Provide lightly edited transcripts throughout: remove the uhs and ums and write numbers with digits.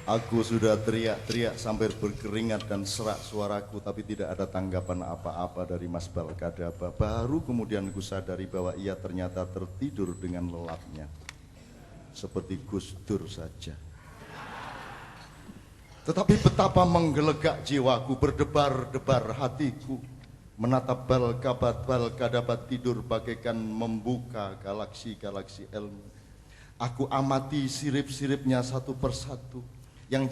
Aku sudah teriak-teriak sampai berkeringat dan serak suaraku, tapi tidak ada tanggapan apa-apa dari Mas Balkadaba. Baru kemudian kusadari bahwa ia ternyata tertidur dengan lelapnya, seperti Gus Dur saja. Tetapi betapa menggelegak jiwaku, berdebar-debar hatiku, menatap Balkadaba tidur bagaikan membuka galaksi-galaksi ilmu. Aku amati sirip-siripnya satu persatu, yang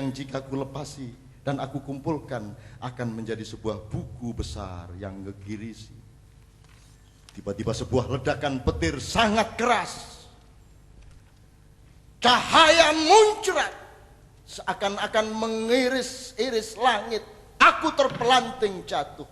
jika ku lepasi dan aku kumpulkan akan menjadi sebuah buku besar yang ngegirisi. Tiba-tiba sebuah ledakan petir sangat keras. Cahaya muncrat seakan-akan mengiris-iris langit. Aku terpelanting jatuh.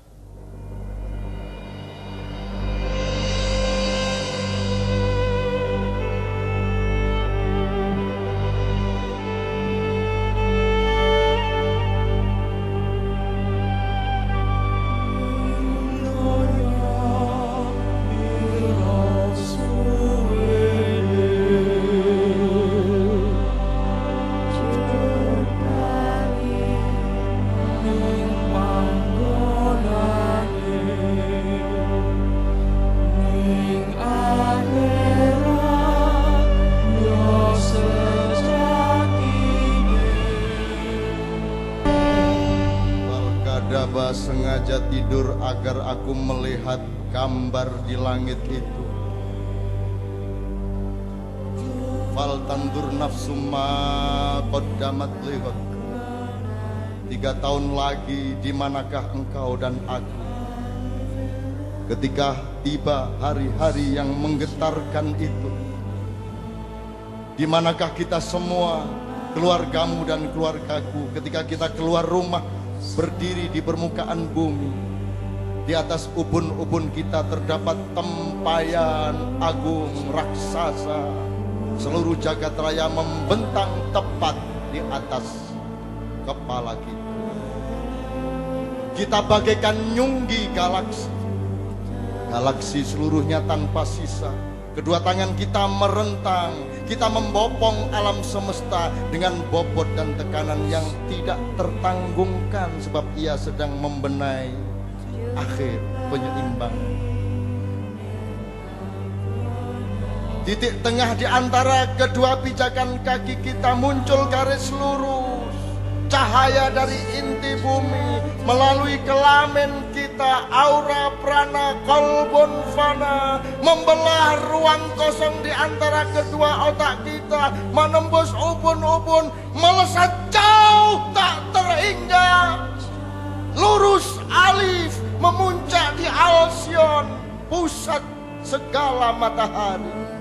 Balkadaba sengaja tidur agar aku melihat gambar di langit itu. Fal tandur nafsu ma qaddamat lihat. 3 tahun lagi di manakah engkau dan aku? Ketika tiba hari-hari yang menggetarkan itu, di manakah kita semua, keluargamu dan keluargaku, ketika kita keluar rumah, berdiri di permukaan bumi. Di atas ubun-ubun kita terdapat tempayan agung raksasa. Seluruh jagat raya membentang tepat di atas kepala kita. Kita bagaikan nyunggi galaksi. Galaksi seluruhnya tanpa sisa. Kedua tangan kita merentang, kita membopong alam semesta dengan bobot dan tekanan yang tidak tertanggungkan, sebab ia sedang membenahi akhir penyeimbang. Titik tengah di antara kedua pijakan kaki kita muncul garis lurus. Cahaya dari inti bumi melalui kelamin kita, aura prana kolbon fana, membelah ruang kosong di antara kedua otak kita, menembus ubun-ubun, melesat jauh tak terhingga, lurus alif memuncak di Alcyon, pusat segala matahari.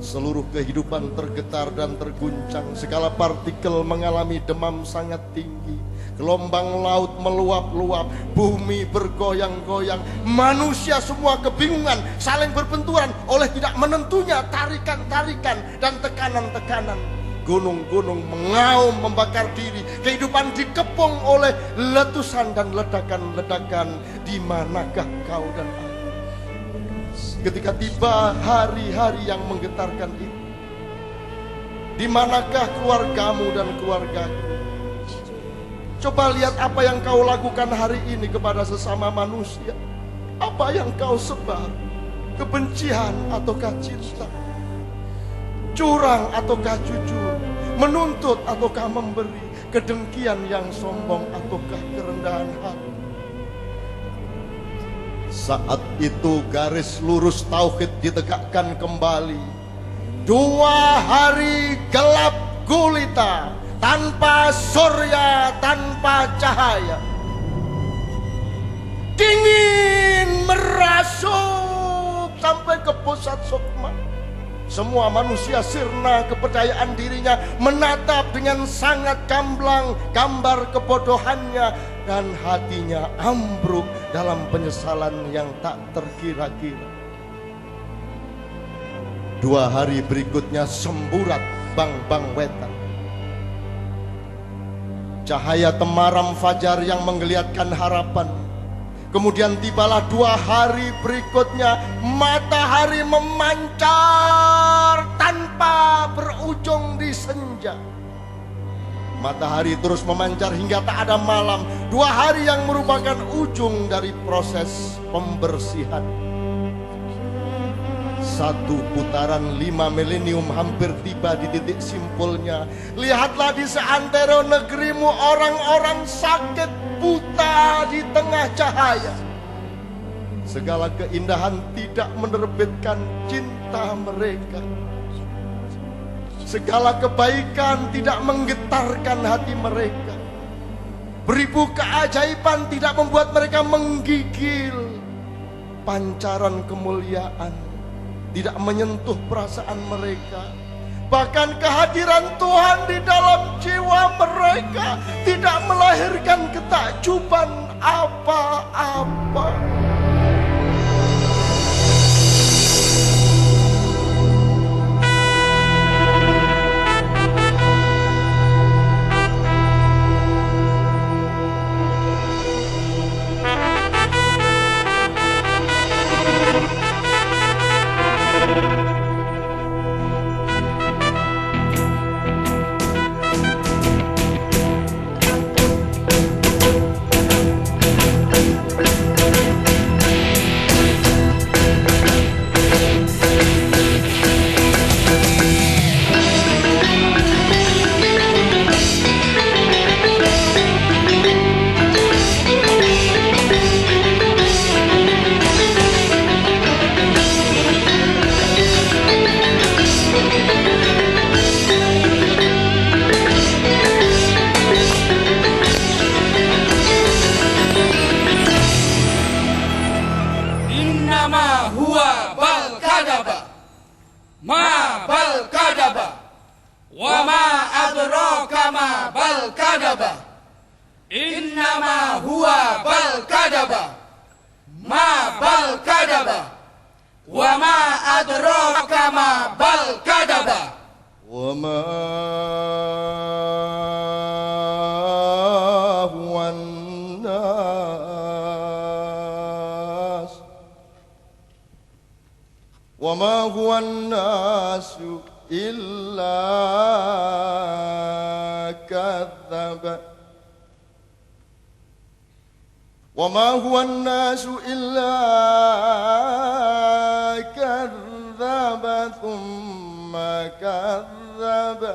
Seluruh kehidupan tergetar dan terguncang. Segala partikel mengalami demam sangat tinggi. Gelombang laut meluap-luap. Bumi bergoyang-goyang. Manusia semua kebingungan, saling berbenturan oleh tidak menentunya tarikan-tarikan dan tekanan-tekanan. Gunung-gunung mengaum membakar diri. Kehidupan dikepung oleh letusan dan ledakan-ledakan. Di manakah kau dan aku? Ketika tiba hari-hari yang menggetarkan itu, di manakah keluargamu dan keluargaku? Coba lihat apa yang kau lakukan hari ini kepada sesama manusia. Apa yang kau sebar? Kebencian ataukah cinta? Curang ataukah jujur? Menuntut ataukah memberi? Kedengkian yang sombong ataukah kerendahan hati? Saat itu garis lurus tauhid ditegakkan kembali. 2 hari gelap gulita, tanpa surya, tanpa cahaya. Dingin merasuk sampai ke pusat sukma. Semua manusia sirna kepercayaan dirinya, menatap dengan sangat gamblang gambar kebodohannya, dan hatinya ambruk dalam penyesalan yang tak terkira-kira. 2 hari berikutnya semburat bang-bang wetan. Cahaya temaram fajar yang menggeliatkan harapan. Kemudian tibalah 2 hari berikutnya, matahari memancar tanpa berujung di senja. Matahari terus memancar hingga tak ada malam. 2 hari yang merupakan ujung dari proses pembersihan. 1 putaran 5 milenium hampir tiba di titik simpulnya. Lihatlah di seantero negerimu orang-orang sakit buta di tengah cahaya. Segala keindahan tidak menerbitkan cinta mereka. Segala kebaikan tidak menggetarkan hati mereka. Beribu keajaiban tidak membuat mereka menggigil. Pancaran kemuliaan tidak menyentuh perasaan mereka. Bahkan kehadiran Tuhan di dalam jiwa mereka tidak melahirkan ketakjuban apa-apa. Ma bal kadaba wa ma adraka ma bal kadaba innama huwa bal kadaba ma bal kadaba wa ma adraka ma bal kadaba wa ma huwa an-nas wa ma huwa an-nasu illa kadzdzaba wa ma huwa an-nasu illa kadzdzaba thumma kadzdzaba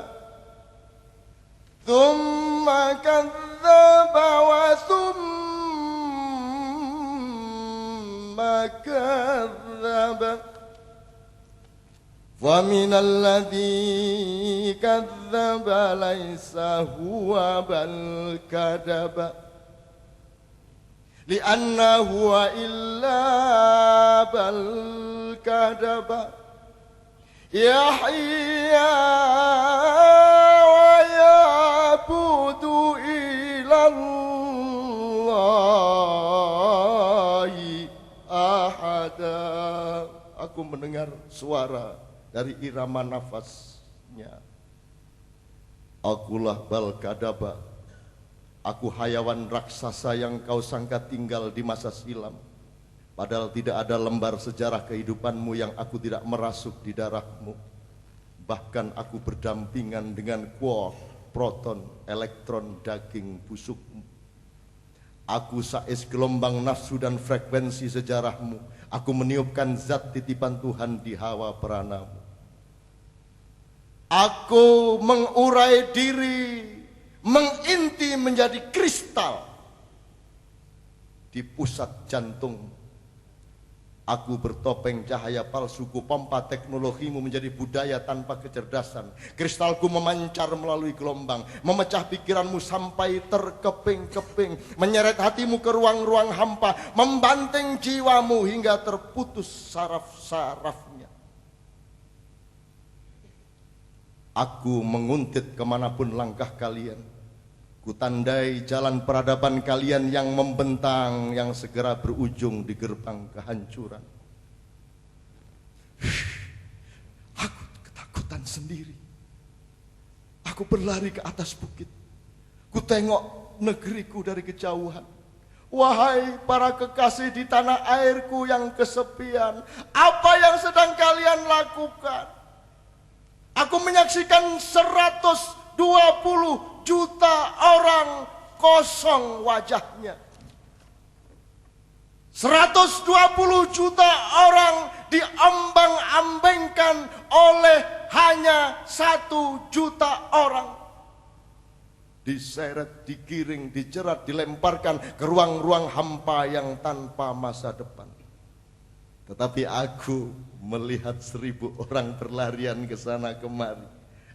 wa thumma kadzdzaba وَمِنَ الَّذِي كَذَّبَ لَيْسَ هُوَ بَلْ كَذَبَ لِأَنَّهُ إِلَّا بَلْ كَذَبَ يَحْيَى وَيَعْبُدُ إِلَى اللَّهِ أَحَدًا. Aku mendengar suara dari irama nafasnya. Akulah Bal Kadaba. Aku hayawan raksasa yang kau sangka tinggal di masa silam. Padahal tidak ada lembar sejarah kehidupanmu yang aku tidak merasuk di darahmu. Bahkan aku berdampingan dengan quark, proton, elektron, daging busukmu. Aku sais gelombang nafsu dan frekuensi sejarahmu. Aku meniupkan zat titipan Tuhan di hawa peranamu. Aku mengurai diri, menginti menjadi kristal di pusat jantung. Aku bertopeng cahaya palsuku, pompa teknologimu menjadi budaya tanpa kecerdasan. Kristalku memancar melalui gelombang, memecah pikiranmu sampai terkeping-keping, menyeret hatimu ke ruang-ruang hampa, membanting jiwamu hingga terputus saraf-sarafnya. Aku menguntit kemanapun langkah kalian. Kutandai jalan peradaban kalian yang membentang, yang segera berujung di gerbang kehancuran. Aku ketakutan sendiri. Aku berlari ke atas bukit. Ku tengok negeriku dari kejauhan. Wahai para kekasih di tanah airku yang kesepian, apa yang sedang kalian lakukan? Aku menyaksikan 120 juta orang kosong wajahnya. 120 juta orang diombang-ambingkan oleh hanya 1 juta orang. Diseret, digiring, dijerat, dilemparkan ke ruang-ruang hampa yang tanpa masa depan. Tetapi aku melihat 1000 orang berlarian ke sana kemari.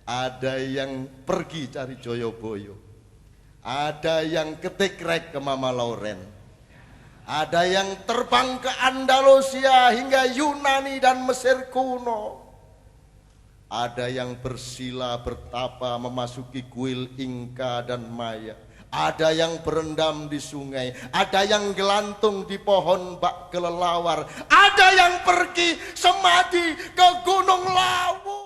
Ada yang pergi cari Joyoboyo, ada yang ketik rek ke Mama Lauren, ada yang terbang ke Andalusia hingga Yunani dan Mesir kuno. Ada yang bersila bertapa memasuki kuil Inka dan Maya. Ada yang berendam di sungai, ada yang gelantung di pohon bak kelelawar, ada yang pergi semadi ke Gunung Lawu.